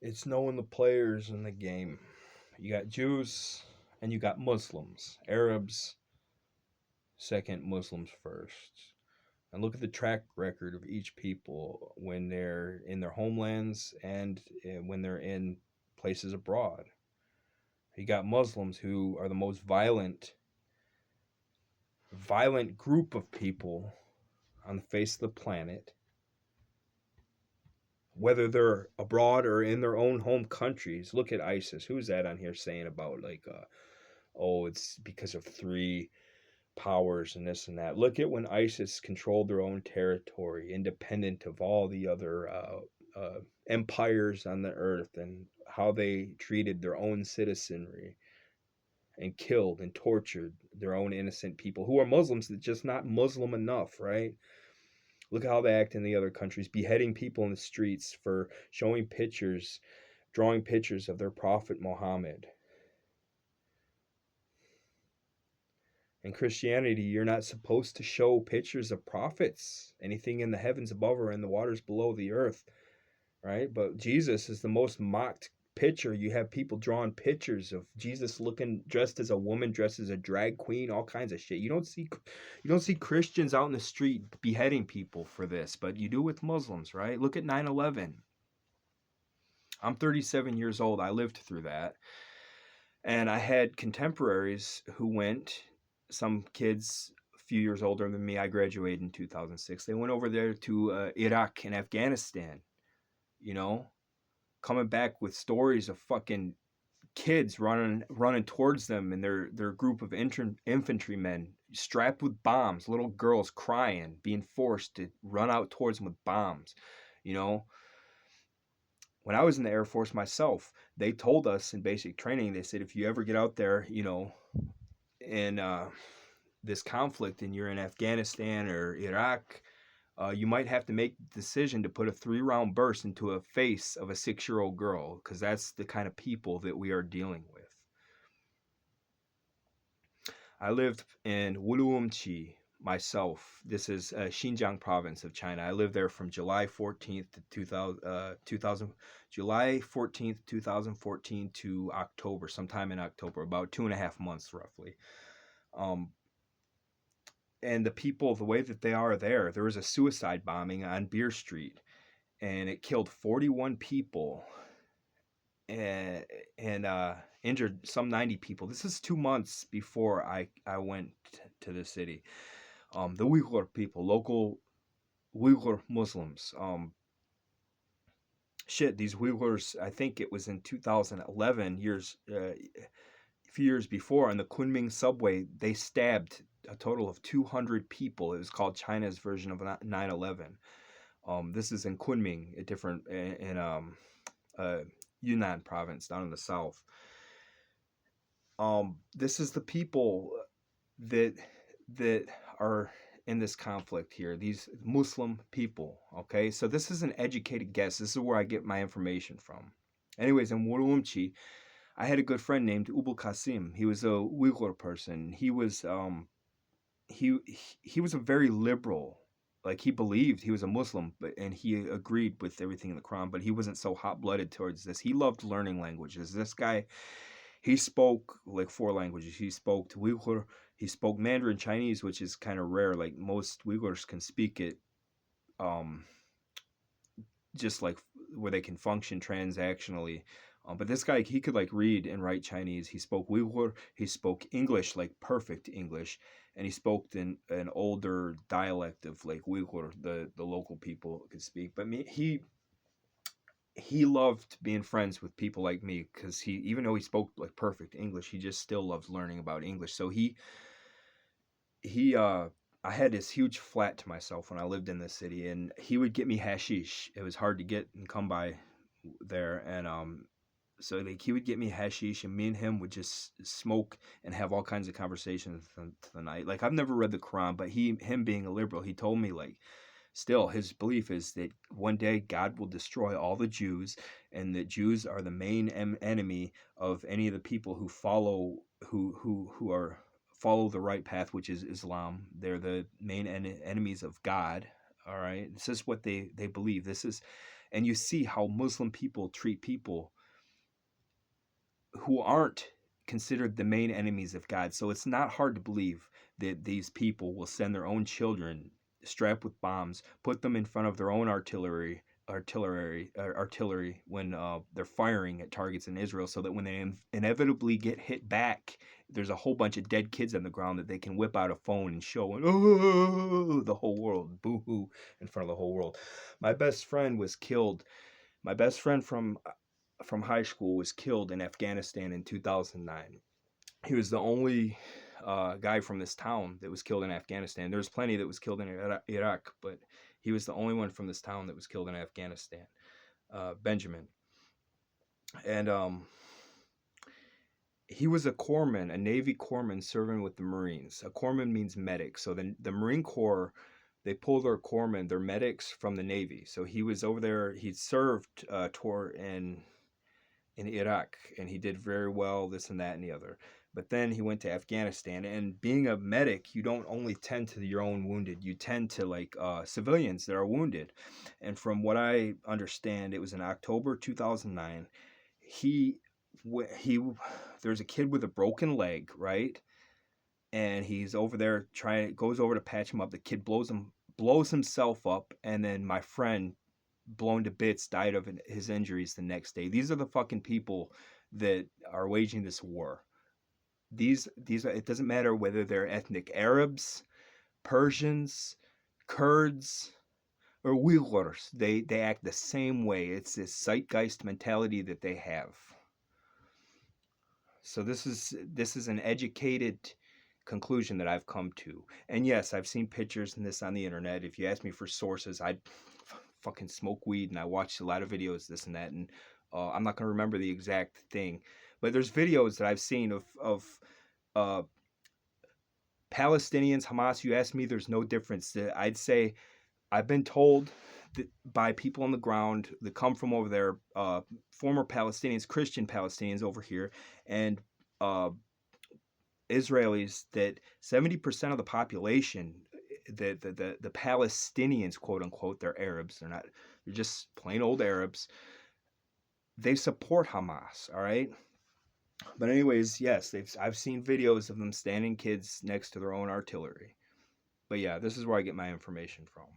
It's knowing the players in the game. You got Jews and you got Muslims. Arabs second, Muslims first. And look at the track record of each people when they're in their homelands and when they're in places abroad. You got Muslims who are the most violent group of people on the face of the planet, whether they're abroad or in their own home countries. Look at ISIS. Who's that on here saying about like, oh, it's because of three powers and this and that? Look at when ISIS controlled their own territory, independent of all the other empires on the earth, and how they treated their own citizenry and killed and tortured their own innocent people who are Muslims that just not Muslim enough, right? Look how they act in the other countries, beheading people in the streets for showing pictures, drawing pictures of their prophet Muhammad. In Christianity, you're not supposed to show pictures of prophets, anything in the heavens above or in the waters below the earth, right? But Jesus is the most mocked picture. You have people drawing pictures of Jesus looking dressed as a woman, dressed as a drag queen, all kinds of shit. You don't see Christians out in the street beheading people for this, but you do with Muslims, right? Look at 9/11. I'm 37 years old. I lived through that. And I had contemporaries who went, some kids a few years older than me. I graduated in 2006. They went over there to Iraq and Afghanistan, you know, coming back with stories of fucking kids running towards them and their group of infantrymen strapped with bombs, little girls crying, being forced to run out towards them with bombs, you know. When I was in the Air Force myself, they told us in basic training, they said, if you ever get out there, you know, in this conflict and you're in Afghanistan or Iraq, you might have to make the decision to put a 3-round burst into a face of a 6-year-old girl, because that's the kind of people that we are dealing with. I lived in Urumqi myself. This is Xinjiang province of China. I lived there from July 14th to 2014 to October, sometime in October, about 2.5 months roughly. And the people, the way that they are there was a suicide bombing on Beer Street, and it killed 41 people and injured some 90 people. This is 2 months before I went to the city. The Uyghur people, local Uyghur Muslims. These Uyghurs, I think it was in 2011, a few years before, on the Kunming subway, they stabbed a total of 200 people. It was called China's version of 9/11. This is in Kunming, a different in Yunnan province down in the south. This is the people that are in this conflict here, these Muslim people. Okay, so this is an educated guess. This is where I get my information from. Anyways, in Urumqi, I had a good friend named Ubul Qasim. He was a Uyghur person. He was he was a very liberal. Like, he believed he was a Muslim, and he agreed with everything in the Quran, but he wasn't so hot-blooded towards this. He loved learning languages. This guy, he spoke like 4 languages. He spoke Uyghur, he spoke Mandarin Chinese, which is kind of rare. Like, most Uyghurs can speak it, just like where they can function transactionally. But this guy, he could like read and write Chinese. He spoke Uyghur. He spoke English, like perfect English, and he spoke in an older dialect of like Uyghur, the local people could speak. But he loved being friends with people like me, because he, even though he spoke like perfect English, he just still loves learning about English. So he I had this huge flat to myself when I lived in this city, and he would get me hashish. It was hard to get and come by there, and so like he would get me hashish, and me and him would just smoke and have all kinds of conversations to the night. Like, I've never read the Quran, but him being a liberal, he told me, like, still his belief is that one day God will destroy all the Jews, and that Jews are the main enemy of any of the people who follow the right path, which is Islam. They're the main enemies of God. All right, this is what they believe. This is, And you see how Muslim people treat people who aren't considered the main enemies of God. So it's not hard to believe that these people will send their own children strapped with bombs, put them in front of their own artillery when they're firing at targets in Israel, so that when they inevitably get hit back, there's a whole bunch of dead kids on the ground that they can whip out a phone and show, and oh, the whole world, boo-hoo, in front of the whole world. My best friend was killed. My best friend from high school was killed in Afghanistan in 2009. He was the only guy from this town that was killed in Afghanistan. There's plenty that was killed in Iraq, but he was the only one from this town that was killed in Afghanistan, Benjamin. And he was a corpsman, a Navy corpsman serving with the Marines. A corpsman means medic. So the Marine Corps, they pull their corpsmen, their medics from the Navy. So he was over there. He served tour in Iraq, and he did very well, this and that and the other. But then he went to Afghanistan, and being a medic, you don't only tend to your own wounded, you tend to like civilians that are wounded. And from what I understand, it was in October 2009. There's a kid with a broken leg, right? And he's over there goes over to patch him up. The kid blows himself up, and then my friend, blown to bits, died of his injuries the next day. These are the fucking people that are waging this war. These it doesn't matter whether they're ethnic Arabs, Persians, Kurds, or Uyghurs. They act the same way. It's this zeitgeist mentality that they have. So this is an educated conclusion that I've come to. And yes, I've seen pictures and this on the internet. If you ask me for sources, I'd fucking smoke weed and I watched a lot of videos, this and that, and I'm not going to remember the exact thing, but there's videos that I've seen of Palestinians, Hamas. You ask me, there's no difference. I'd say I've been told that by people on the ground that come from over there, former Palestinians, Christian Palestinians over here, and Israelis, that 70% of the population, the Palestinians, quote unquote, they're Arabs. They're just plain old Arabs. They support Hamas, all right? But anyways, yes, I've seen videos of them standing kids next to their own artillery. But yeah, this is where I get my information from.